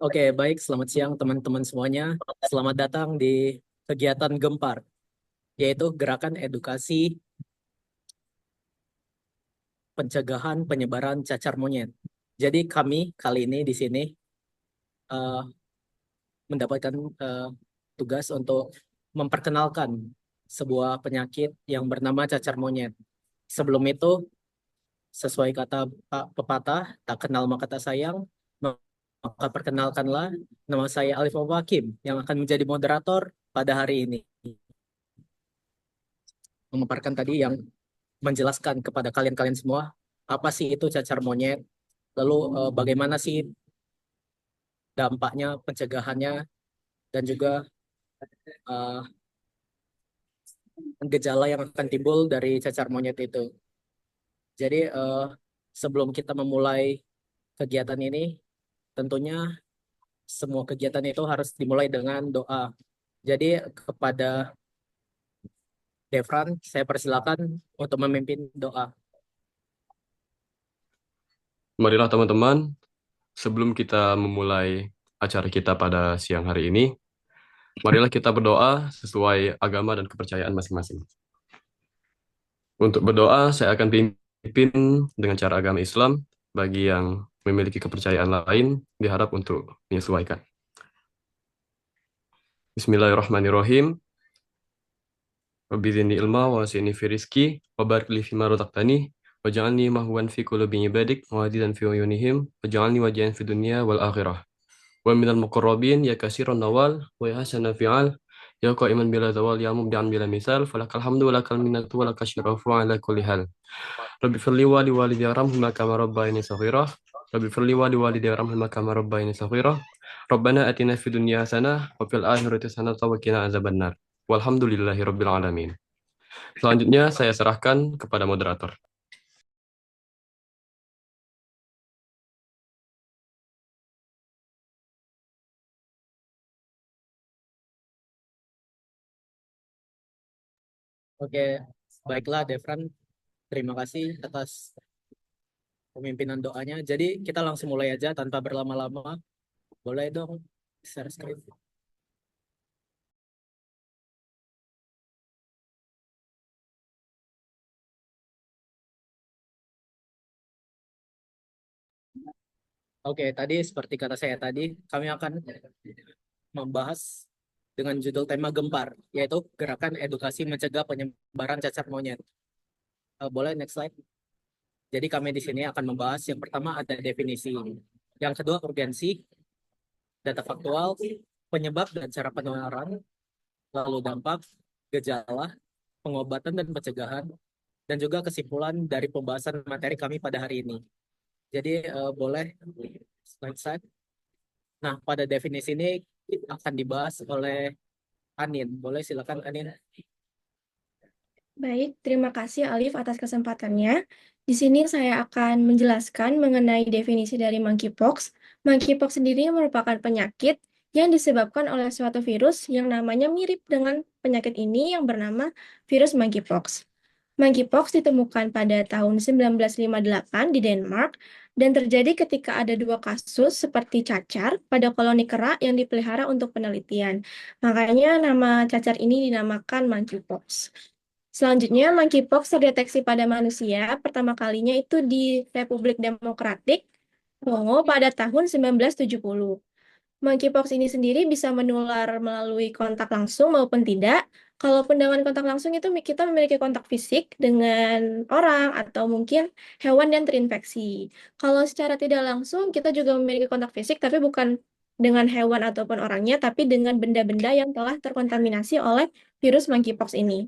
Oke, baik. Selamat siang teman-teman semuanya. Selamat datang di kegiatan Gempar, yaitu gerakan edukasi pencegahan penyebaran cacar monyet. Jadi kami kali ini di sini eh, mendapatkan eh, tugas untuk memperkenalkan sebuah penyakit yang bernama cacar monyet. Sebelum itu, sesuai kata Pak pepatah, tak kenal maka tak sayang, maka perkenalkanlah, nama saya Alif Hakim yang akan menjadi moderator pada hari ini. Memaparkan tadi yang menjelaskan kepada kalian-kalian semua apa sih itu cacar monyet, lalu bagaimana sih dampaknya, pencegahannya, dan juga eh, gejala yang akan timbul dari cacar monyet itu. Jadi sebelum kita memulai kegiatan ini, tentunya semua kegiatan itu harus dimulai dengan doa. Jadi kepada Devran, saya persilakan untuk memimpin doa. Marilah teman-teman, sebelum kita memulai acara kita pada siang hari ini, marilah kita berdoa sesuai agama dan kepercayaan masing-masing. Untuk berdoa, saya akan pimpin dengan cara agama Islam. Bagi yang memiliki kepercayaan lain, diharap untuk menyesuaikan. Bismillahirrahmanirrahim. Rabbi zidni ilma wa zidni fi rizki wa barik li fima razaqtani waj'alni mahwan fi qulubi ibadik wa hadidan fi uyunihim waj'alni wajihan fi dunya wal akhirah. Wa minal muqarrabin ya kasiran nawal wa ya hasana fi'al ya qa'iman bila zawal ya mubdi'an bila misal falakal hamdu wa lakal minnatu wa lakal syarafu ala kulli hal. Rabbi firli wa li walidi warhamhuma kama rabbayani saghira. Rabbi firli wa li walidi warhamhuma kama rabbayani saghira. Rabbana atina fid dunya hasanah wa fil akhirati hasanah wa qina azabannar. Walhamdulillahi rabbil alamin. Selanjutnya saya serahkan kepada moderator. Oke, baiklah Devran, terima kasih atas pemimpinan doanya. Jadi kita langsung mulai aja tanpa berlama-lama. Boleh dong share screen. Oke, tadi seperti kata saya tadi, kami akan membahas dengan judul tema Gempar, yaitu gerakan edukasi mencegah penyebaran cacar monyet. Boleh next slide. Jadi kami di sini akan membahas yang pertama ada definisi, yang kedua urgensi, data faktual, penyebab dan cara penularan, lalu dampak, gejala, pengobatan dan pencegahan, dan juga kesimpulan dari pembahasan materi kami pada hari ini. Jadi boleh slide. Nah, pada definisi ini akan dibahas oleh Anin. Boleh silakan Anin. Baik, terima kasih Alif atas kesempatannya. Di sini saya akan menjelaskan mengenai definisi dari monkeypox. Monkeypox sendiri merupakan penyakit yang disebabkan oleh suatu virus yang namanya mirip dengan penyakit ini yang bernama virus monkeypox. Monkeypox ditemukan pada tahun 1958 di Denmark dan terjadi ketika ada dua kasus seperti cacar pada koloni kera yang dipelihara untuk penelitian. Makanya nama cacar ini dinamakan monkeypox. Selanjutnya, monkeypox terdeteksi pada manusia pertama kalinya itu di Republik Demokratik Kongo pada tahun 1970. Monkeypox ini sendiri bisa menular melalui kontak langsung maupun tidak. Kalaupun dengan kontak langsung itu kita memiliki kontak fisik dengan orang atau mungkin hewan yang terinfeksi. Kalau secara tidak langsung kita juga memiliki kontak fisik tapi bukan dengan hewan ataupun orangnya, tapi dengan benda-benda yang telah terkontaminasi oleh virus monkeypox ini.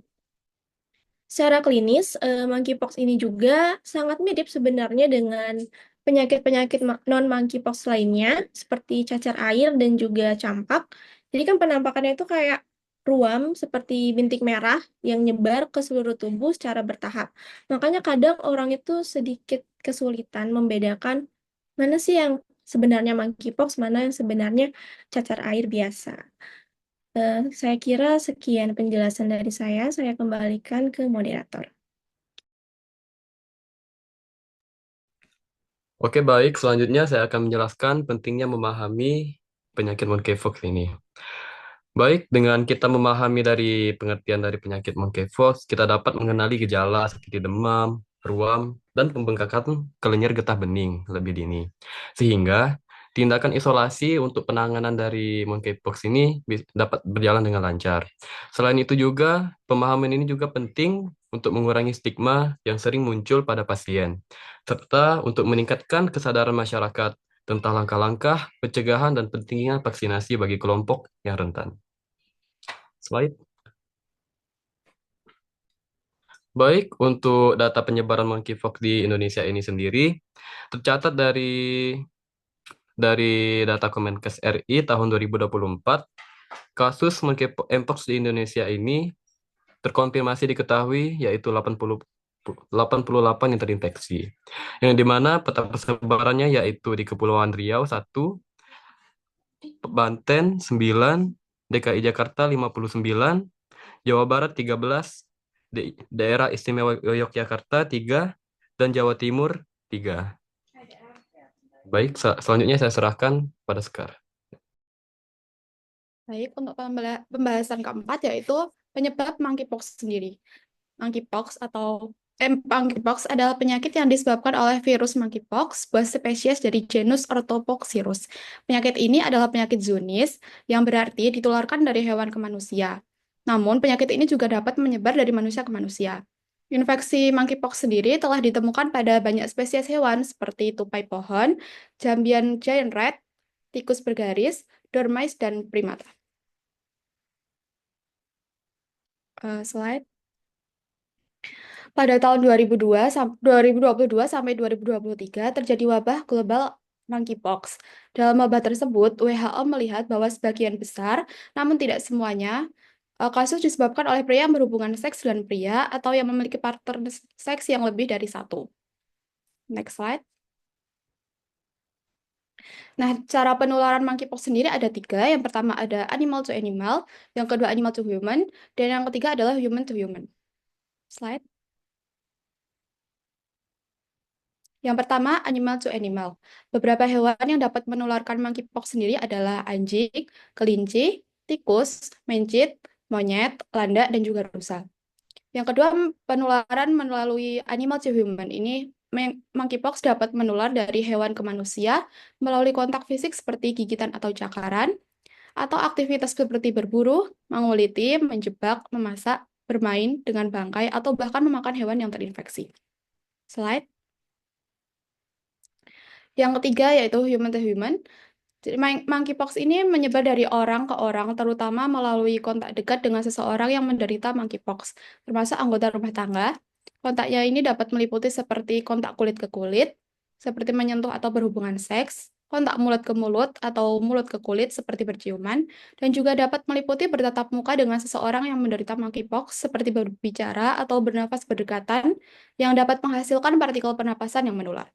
Secara klinis, monkeypox ini juga sangat mirip sebenarnya dengan penyakit-penyakit non-monkeypox lainnya, seperti cacar air dan juga campak. Jadi kan penampakannya itu kayak ruam seperti bintik merah yang nyebar ke seluruh tubuh secara bertahap. Makanya kadang orang itu sedikit kesulitan membedakan mana sih yang sebenarnya monkeypox, mana yang sebenarnya cacar air biasa. Saya kira sekian penjelasan dari saya kembalikan ke moderator. Oke, baik. Selanjutnya saya akan menjelaskan pentingnya memahami penyakit monkeypox ini. Baik, dengan kita memahami dari pengertian dari penyakit monkeypox, kita dapat mengenali gejala seperti demam, ruam, dan pembengkakan kelenjar getah bening lebih dini. Sehingga tindakan isolasi untuk penanganan dari monkeypox ini dapat berjalan dengan lancar. Selain itu juga, pemahaman ini juga penting untuk mengurangi stigma yang sering muncul pada pasien, serta untuk meningkatkan kesadaran masyarakat tentang langkah-langkah pencegahan dan pentingnya vaksinasi bagi kelompok yang rentan. Slide. Baik, untuk data penyebaran monkeypox di Indonesia ini sendiri, tercatat dari data Kemenkes RI tahun 2024, kasus monkeypox di Indonesia ini terkonfirmasi diketahui yaitu 88 yang terinfeksi. Yang dimana peta persebarannya yaitu di Kepulauan Riau 1, Banten 9, DKI Jakarta 59, Jawa Barat 13, Daerah Istimewa Yogyakarta 3, dan Jawa Timur 3. Baik, selanjutnya saya serahkan pada Sekar. Baik, untuk pembahasan keempat yaitu penyebab monkeypox sendiri. Monkeypox adalah penyakit yang disebabkan oleh virus monkeypox, sebuah spesies dari genus Orthopoxvirus. Penyakit ini adalah penyakit zoonosis yang berarti ditularkan dari hewan ke manusia. Namun, penyakit ini juga dapat menyebar dari manusia ke manusia. Infeksi monkeypox sendiri telah ditemukan pada banyak spesies hewan seperti tupai pohon, jambian giant rat, tikus bergaris, dormice, dan primata. Slide. Pada tahun 2022 sampai 2023 terjadi wabah global monkeypox. Dalam wabah tersebut, WHO melihat bahwa sebagian besar, namun tidak semuanya, kasus disebabkan oleh pria yang berhubungan seks dengan pria atau yang memiliki partner seks yang lebih dari satu. Next slide. Nah, cara penularan monkeypox sendiri ada 3. Yang pertama ada animal to animal, yang kedua animal to human, dan yang ketiga adalah human to human. Slide. Yang pertama, animal to animal. Beberapa hewan yang dapat menularkan monkeypox sendiri adalah anjing, kelinci, tikus, mencit, monyet, landak, dan juga rusa. Yang kedua, penularan melalui animal to human. Ini monkeypox dapat menular dari hewan ke manusia melalui kontak fisik seperti gigitan atau cakaran, atau aktivitas seperti berburu, menguliti, menjebak, memasak, bermain dengan bangkai, atau bahkan memakan hewan yang terinfeksi. Slide. Yang ketiga yaitu human to human. Jadi monkeypox ini menyebar dari orang ke orang, terutama melalui kontak dekat dengan seseorang yang menderita monkeypox, termasuk anggota rumah tangga. Kontaknya ini dapat meliputi seperti kontak kulit ke kulit, seperti menyentuh atau berhubungan seks, kontak mulut ke mulut atau mulut ke kulit seperti berciuman, dan juga dapat meliputi bertatap muka dengan seseorang yang menderita monkeypox, seperti berbicara atau bernafas berdekatan, yang dapat menghasilkan partikel pernapasan yang menular.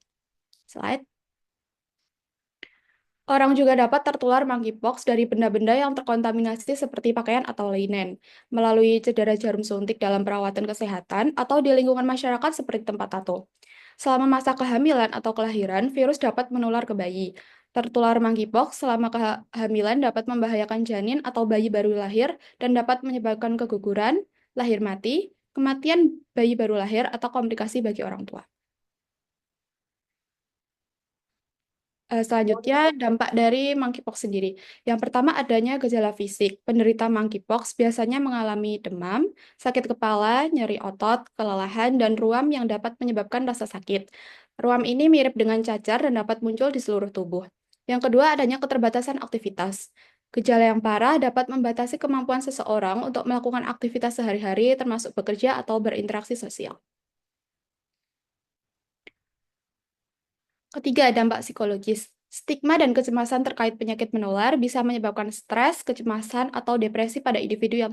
Slide. Orang juga dapat tertular monkeypox dari benda-benda yang terkontaminasi seperti pakaian atau linen, melalui cedera jarum suntik dalam perawatan kesehatan atau di lingkungan masyarakat seperti tempat tato. Selama masa kehamilan atau kelahiran, virus dapat menular ke bayi. Tertular monkeypox selama kehamilan dapat membahayakan janin atau bayi baru lahir dan dapat menyebabkan keguguran, lahir mati, kematian bayi baru lahir, atau komplikasi bagi orang tua. Selanjutnya, dampak dari monkeypox sendiri. Yang pertama, adanya gejala fisik. Penderita monkeypox biasanya mengalami demam, sakit kepala, nyeri otot, kelelahan, dan ruam yang dapat menyebabkan rasa sakit. Ruam ini mirip dengan cacar dan dapat muncul di seluruh tubuh. Yang kedua, adanya keterbatasan aktivitas. Gejala yang parah dapat membatasi kemampuan seseorang untuk melakukan aktivitas sehari-hari, termasuk bekerja atau berinteraksi sosial. Ketiga, dampak psikologis. Stigma dan kecemasan terkait penyakit menular bisa menyebabkan stres, kecemasan, atau depresi pada individu yang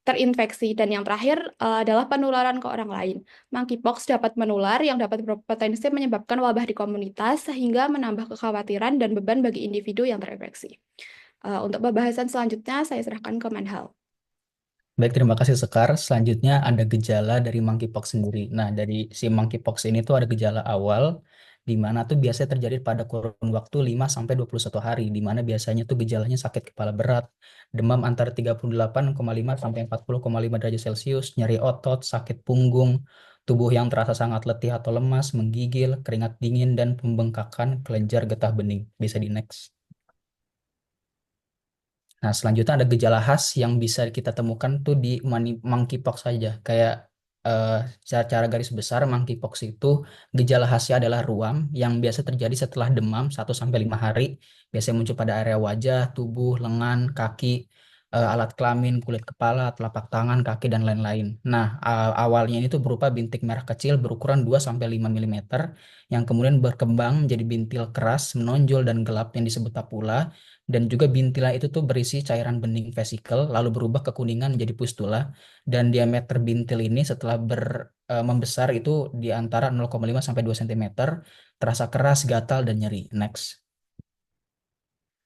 terinfeksi. Dan yang terakhir adalah penularan ke orang lain. Monkeypox dapat menular yang dapat berpotensi menyebabkan wabah di komunitas sehingga menambah kekhawatiran dan beban bagi individu yang terinfeksi. Untuk pembahasan selanjutnya, saya serahkan ke Manhal. Baik, terima kasih Sekar. Selanjutnya ada gejala dari monkeypox sendiri. Nah, dari si monkeypox ini tuh ada gejala awal, di mana tuh biasanya terjadi pada kurun waktu 5 sampai 21 hari, di mana biasanya tuh gejalanya sakit kepala berat, demam antara 38,5 sampai 40,5 derajat Celcius, nyeri otot, sakit punggung, tubuh yang terasa sangat letih atau lemas, menggigil, keringat dingin, dan pembengkakan kelenjar getah bening. Bisa di next. Nah, selanjutnya ada gejala khas yang bisa kita temukan tuh di monkeypox saja. Kayak secara garis besar monkeypox itu gejala khasnya adalah ruam yang biasa terjadi setelah demam 1 sampai 5 hari. Biasanya muncul pada area wajah, tubuh, lengan, kaki, alat kelamin, kulit kepala, telapak tangan, kaki, dan lain-lain. Nah, awalnya ini tuh berupa bintik merah kecil berukuran 2 sampai 5 mm yang kemudian berkembang menjadi bintil keras, menonjol, dan gelap yang disebut papula, dan juga bintilan itu tuh berisi cairan bening vesikel lalu berubah kekuningan menjadi pustula, dan diameter bintil ini setelah membesar itu di antara 0,5 sampai 2 cm, terasa keras, gatal, dan nyeri. Next.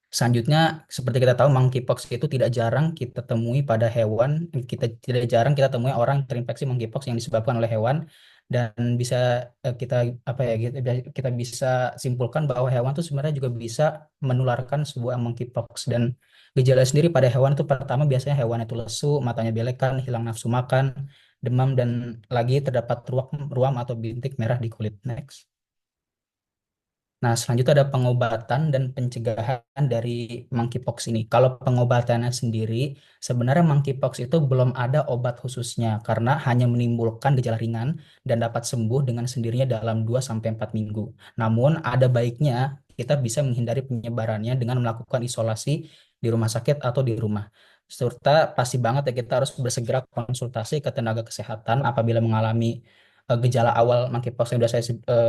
Selanjutnya, seperti kita tahu, monkeypox itu tidak jarang kita temui pada hewan. Tidak jarang kita temui orang terinfeksi monkeypox yang disebabkan oleh hewan, dan bisa kita apa ya kita bisa simpulkan bahwa hewan itu sebenarnya juga bisa menularkan sebuah monkeypox. Dan gejala sendiri pada hewan itu pertama biasanya hewan itu lesu, matanya belekan, hilang nafsu makan, demam, dan lagi terdapat ruam ruam atau bintik merah di kulit. Next. Nah, selanjutnya ada pengobatan dan pencegahan dari monkeypox ini. Kalau pengobatannya sendiri, sebenarnya monkeypox itu belum ada obat khususnya karena hanya menimbulkan gejala ringan dan dapat sembuh dengan sendirinya dalam 2 sampai 4 minggu. Namun, ada baiknya kita bisa menghindari penyebarannya dengan melakukan isolasi di rumah sakit atau di rumah. Serta pasti banget ya kita harus bersegera konsultasi ke tenaga kesehatan apabila mengalami gejala awal monkeypox yang sudah saya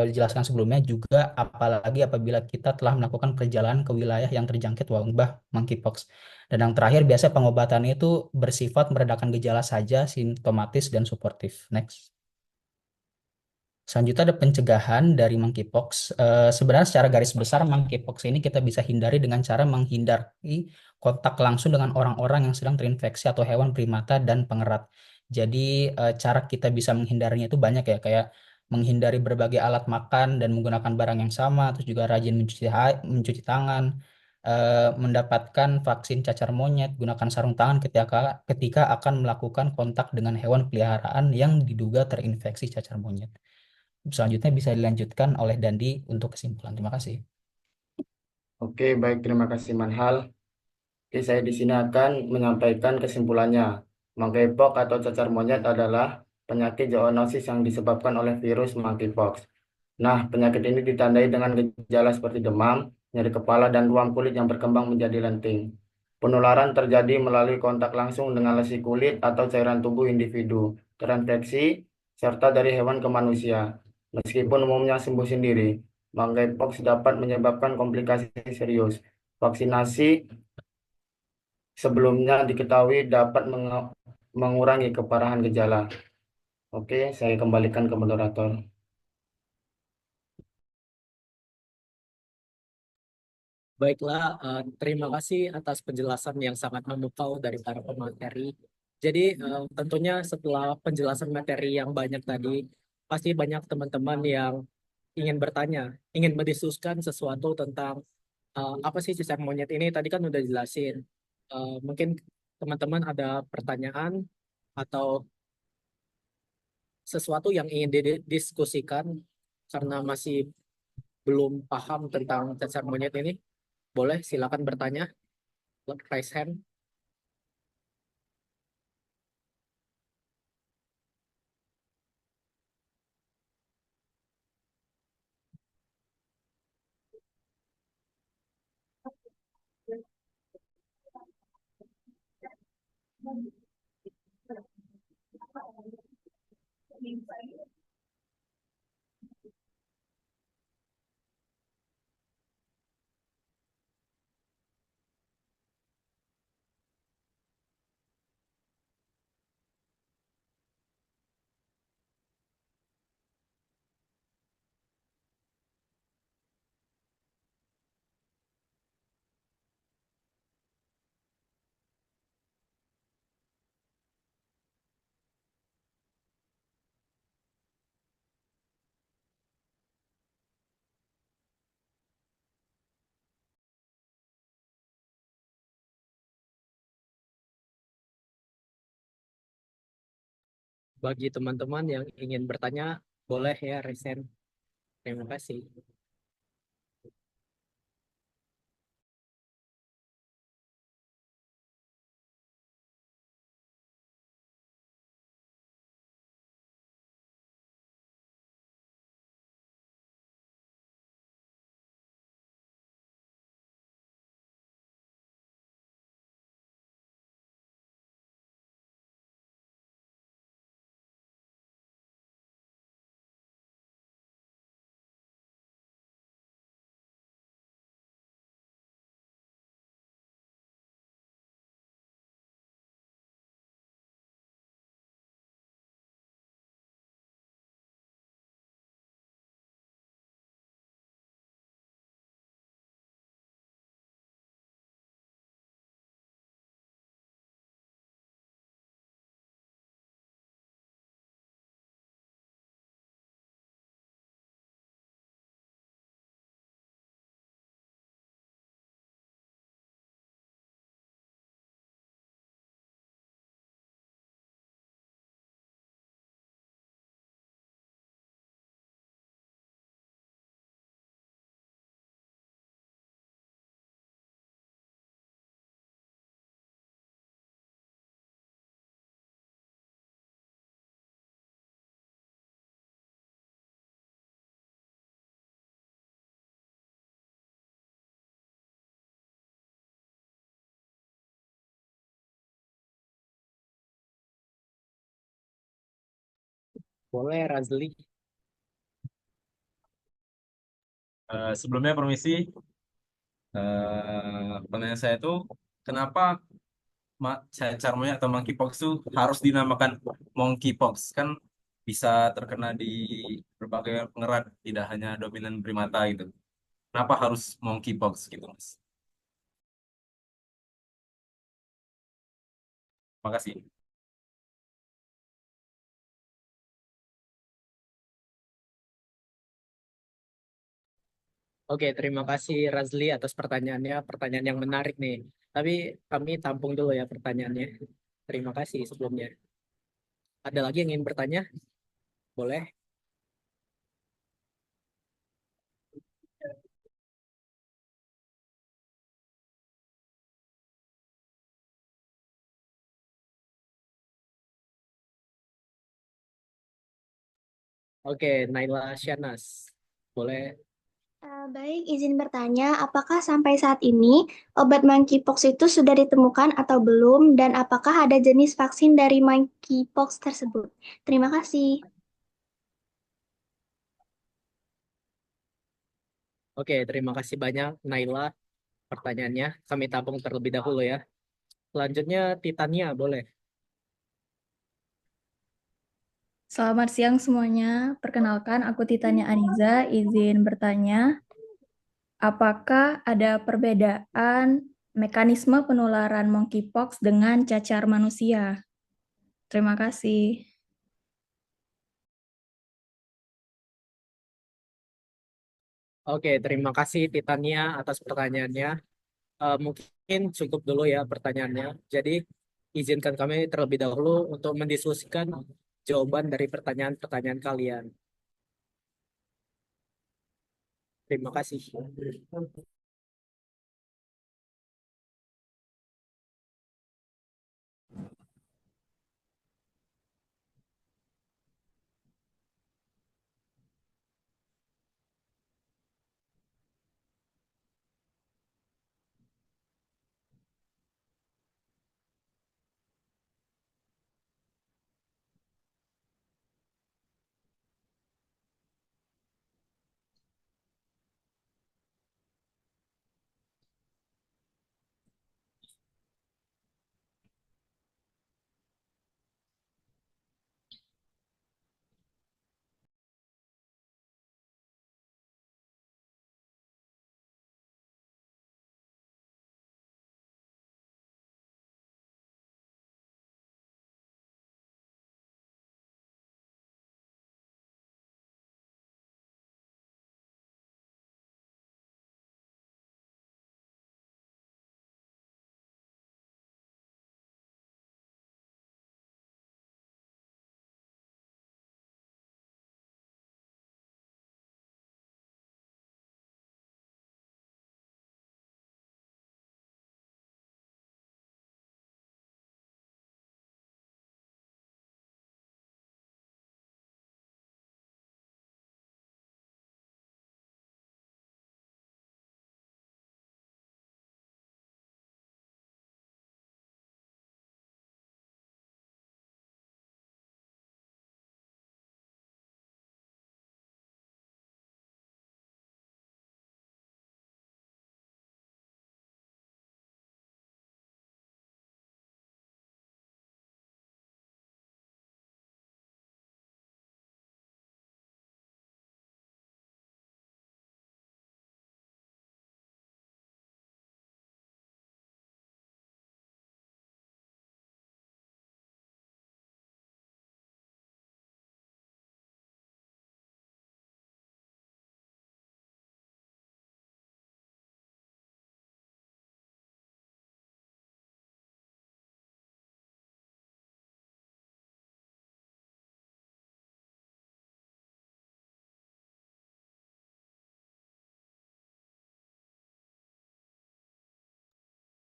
jelaskan sebelumnya, juga apalagi apabila kita telah melakukan perjalanan ke wilayah yang terjangkit wabah monkeypox. Dan yang terakhir, biasa pengobatannya itu bersifat meredakan gejala saja, simptomatis dan suportif. Next. Selanjutnya ada pencegahan dari monkeypox. Sebenarnya secara garis besar monkeypox ini kita bisa hindari dengan cara menghindari kontak langsung dengan orang-orang yang sedang terinfeksi atau hewan primata dan pengerat. Jadi cara kita bisa menghindarinya itu banyak ya, kayak menghindari berbagai alat makan dan menggunakan barang yang sama, terus juga rajin mencuci tangan, mendapatkan vaksin cacar monyet, gunakan sarung tangan ketika ketika akan melakukan kontak dengan hewan peliharaan yang diduga terinfeksi cacar monyet. Selanjutnya bisa dilanjutkan oleh Dandi untuk kesimpulan. Terima kasih. Oke, baik, terima kasih Manhal. Oke, saya di sini akan menyampaikan kesimpulannya. Monkeypox atau cacar monyet adalah penyakit zoonosis yang disebabkan oleh virus monkeypox. Nah, penyakit ini ditandai dengan gejala seperti demam, nyeri kepala, dan ruam kulit yang berkembang menjadi lenting. Penularan terjadi melalui kontak langsung dengan lesi kulit atau cairan tubuh individu terinfeksi serta dari hewan ke manusia. Meskipun umumnya sembuh sendiri, monkeypox dapat menyebabkan komplikasi serius. Vaksinasi sebelumnya diketahui dapat mengurangi keparahan gejala. Oke, saya kembalikan ke moderator. Baiklah, terima kasih atas penjelasan yang sangat memukau dari para pemateri. Jadi tentunya setelah penjelasan materi yang banyak tadi, pasti banyak teman-teman yang ingin bertanya, ingin mendiskusikan sesuatu tentang apa sih cacar monyet ini. Tadi kan udah jelasin. Mungkin teman-teman ada pertanyaan atau sesuatu yang ingin didiskusikan karena masih belum paham tentang cacar monyet ini. Boleh, silakan bertanya. Raise hand. Bagi teman-teman yang ingin bertanya, boleh ya resen. Terima kasih. Boleh Razli. Sebelumnya permisi, pertanyaan saya itu kenapa cacar monyet atau monkeypox itu harus dinamakan monkeypox? Kan bisa terkena di berbagai pengerat, tidak hanya dominan primata gitu. Kenapa harus monkeypox gitu, Mas? Makasih. Oke, terima kasih Razli atas pertanyaannya. Pertanyaan yang menarik nih. Tapi kami tampung dulu ya pertanyaannya. Terima kasih sebelumnya. Ada lagi yang ingin bertanya? Boleh. Oke, Naila Shanas. Boleh. Baik, izin bertanya, apakah sampai saat ini obat monkeypox itu sudah ditemukan atau belum, dan apakah ada jenis vaksin dari monkeypox tersebut? Terima kasih. Oke, terima kasih banyak Naila pertanyaannya. Kami tampung terlebih dahulu ya. Selanjutnya Titania, boleh. Selamat siang semuanya. Perkenalkan, aku Titania Aniza, izin bertanya, apakah ada perbedaan mekanisme penularan monkeypox dengan cacar manusia? Terima kasih. Oke, terima kasih Titania atas pertanyaannya. Mungkin cukup dulu ya pertanyaannya. Jadi, izinkan kami terlebih dahulu untuk mendiskusikan jawaban dari pertanyaan-pertanyaan kalian. Terima kasih.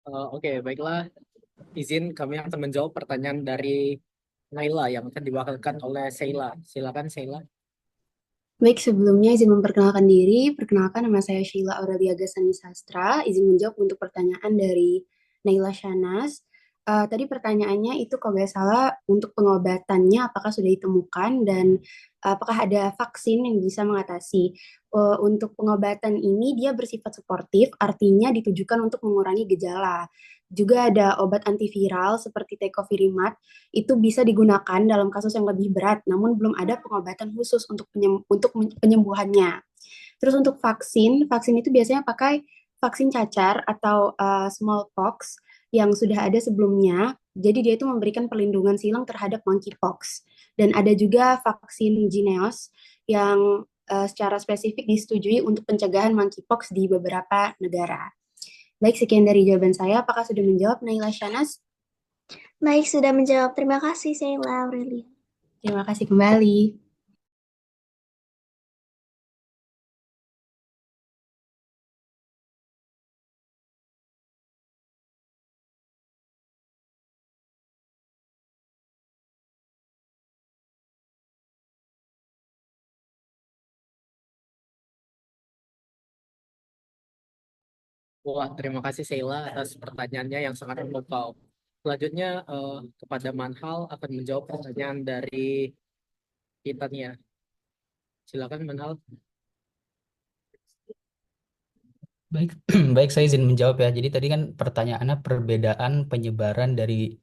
Oke, baiklah. Izin kami akan menjawab pertanyaan dari Naila yang akan diwakilkan oleh Sheila. Silakan Sheila. Baik, sebelumnya izin memperkenalkan diri. Perkenalkan, nama saya Sheila Aurelia Gasani Sastra. Izin menjawab untuk pertanyaan dari Naila Shanas. Tadi pertanyaannya itu kalau nggak salah untuk pengobatannya apakah sudah ditemukan dan apakah ada vaksin yang bisa mengatasi. Untuk pengobatan ini dia bersifat suportif, artinya ditujukan untuk mengurangi gejala. Juga ada obat antiviral seperti tecovirimat itu bisa digunakan dalam kasus yang lebih berat, namun belum ada pengobatan khusus untuk penyembuhannya. Terus untuk vaksin, vaksin itu biasanya pakai vaksin cacar atau smallpox yang sudah ada sebelumnya. Jadi dia itu memberikan perlindungan silang terhadap monkeypox. Dan ada juga vaksin Jynneos yang secara spesifik disetujui untuk pencegahan monkeypox di beberapa negara. Baik, sekian dari jawaban saya. Apakah sudah menjawab, Naila Shanas? Baik, sudah menjawab. Terima kasih, Sheila Aurelia. Terima kasih kembali. Wah, terima kasih Sheila atas pertanyaannya yang sangat memukau. Selanjutnya kepada Manhal akan menjawab pertanyaan dari Titania. Silakan Manhal. Baik, baik saya izin menjawab ya. Jadi tadi kan pertanyaannya perbedaan penyebaran dari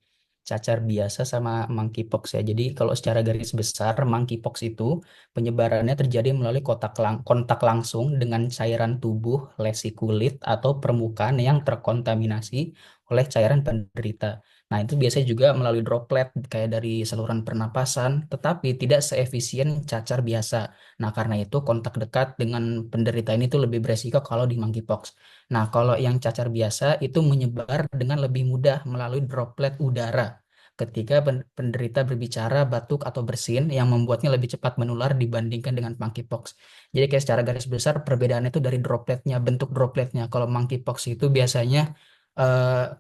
cacar biasa sama monkeypox ya. Jadi kalau secara garis besar monkeypox itu penyebarannya terjadi melalui kontak langsung dengan cairan tubuh, lesi kulit atau permukaan yang terkontaminasi oleh cairan penderita. Nah, itu biasanya juga melalui droplet kayak dari saluran pernapasan, tetapi tidak seefisien cacar biasa. Nah, karena itu kontak dekat dengan penderita ini tuh lebih beresiko kalau di monkeypox. Nah, kalau yang cacar biasa itu menyebar dengan lebih mudah melalui droplet udara ketika penderita berbicara, batuk, atau bersin yang membuatnya lebih cepat menular dibandingkan dengan monkeypox. Jadi kayak secara garis besar perbedaannya itu dari dropletnya, bentuk dropletnya. Kalau monkeypox itu biasanya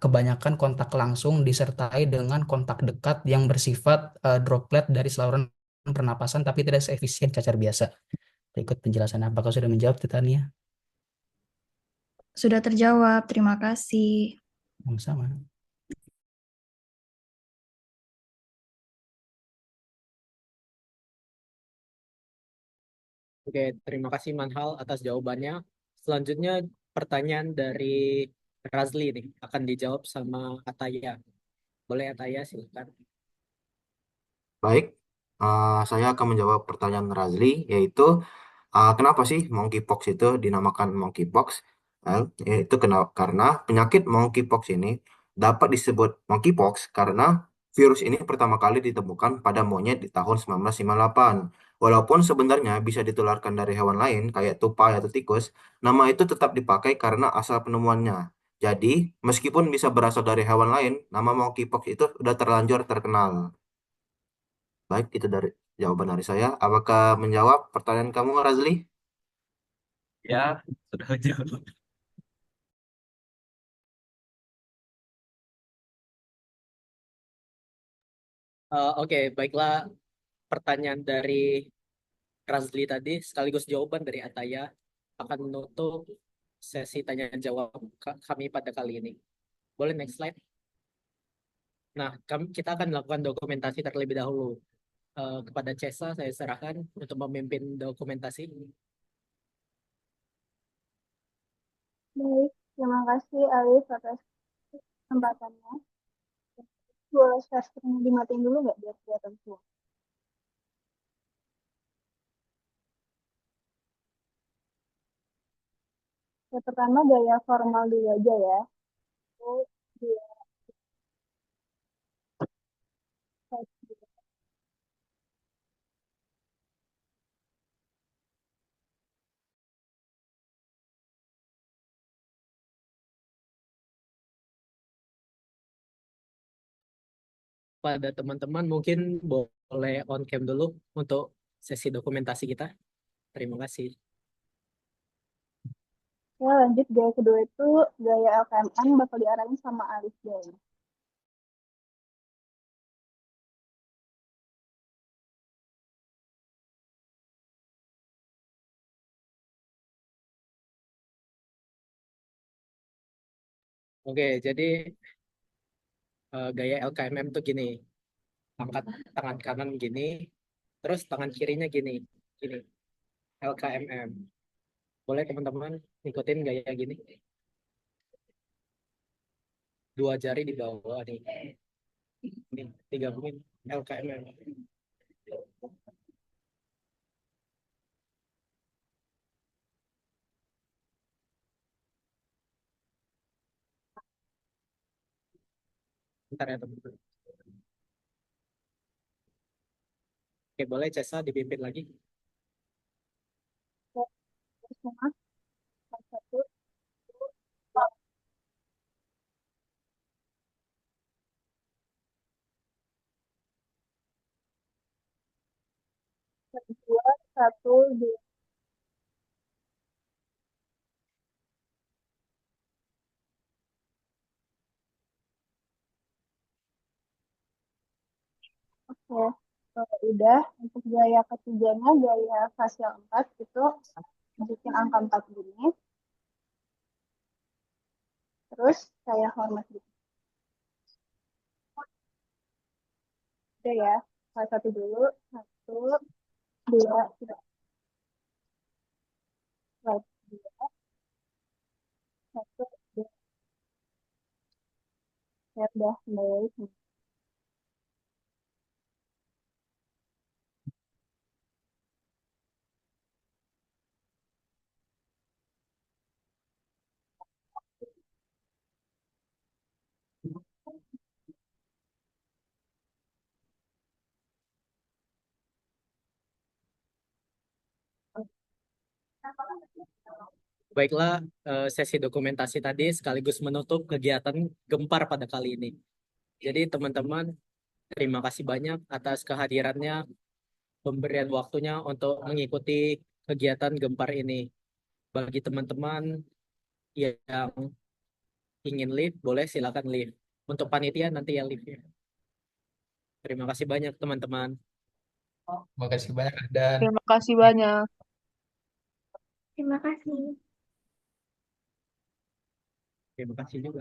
kebanyakan kontak langsung disertai dengan kontak dekat yang bersifat droplet dari saluran pernapasan tapi tidak seefisien cacar biasa. Berikut penjelasan apakah sudah menjawab Titania? Sudah terjawab, terima kasih. Sama-sama. Oke, terima kasih Manhal atas jawabannya. Selanjutnya pertanyaan dari Razli nih akan dijawab sama Ataya. Boleh Ataya silakan. Baik, saya akan menjawab pertanyaan Razli, yaitu kenapa sih monkeypox itu dinamakan monkeypox? Yaitu karena penyakit monkeypox ini dapat disebut monkeypox karena virus ini pertama kali ditemukan pada monyet di tahun 1958. Walaupun sebenarnya bisa ditularkan dari hewan lain kayak tupai atau tikus, nama itu tetap dipakai karena asal penemuannya. Jadi, meskipun bisa berasal dari hewan lain, nama monkeypox itu sudah terlanjur terkenal. Baik, itu dari jawaban dari saya. Apakah menjawab pertanyaan kamu, Razli? Ya, sudah jawab. Oke, baiklah pertanyaan dari Razli tadi sekaligus jawaban dari Ataya akan menutup sesi tanya jawab kami pada kali ini. Boleh next slide. Nah, kita akan melakukan dokumentasi terlebih dahulu. Kepada Cesa saya serahkan untuk memimpin dokumentasi. Baik, terima kasih Alif atas kesempatannya. Boleh share screen dimatiin dulu nggak biar kelihatan semua? Yang pertama gaya formal dulu aja ya. Itu dia Pada teman-teman mungkin boleh on cam dulu untuk sesi dokumentasi kita. Terima kasih. Ya, lanjut gaya kedua itu gaya LKMN bakal diarahin sama Alif gaya. Oke, jadi gaya LKMM tuh gini. Angkat tangan kanan gini, terus tangan kirinya gini. Gini. LKMM. Boleh teman-teman ikutin gaya gini. Dua jari di bawah nih. Nih, digabungin LKMM. Bentar ya teman-teman. Oke, boleh Cesa dipimpin lagi. Terus semua, satu, dua, satu, dua. Oke, udah. Untuk gaya ketiganya, gaya facial 4 itu bikin angka 4 gini. Terus kayak hormat gitu. Udah ya. Salah satu dulu. Satu, dua, tiga. Slide dua, satu, dua. Ya udah, mulai. Baiklah, sesi dokumentasi tadi sekaligus menutup kegiatan gempar pada kali ini. Jadi teman-teman, terima kasih banyak atas kehadirannya, pemberian waktunya untuk mengikuti kegiatan gempar ini. Bagi teman-teman yang ingin live, boleh silakan live. Untuk panitia nanti yang live ya. Terima kasih banyak teman-teman. Terima kasih banyak dan Terima kasih banyak. Terima kasih. Terima kasih juga.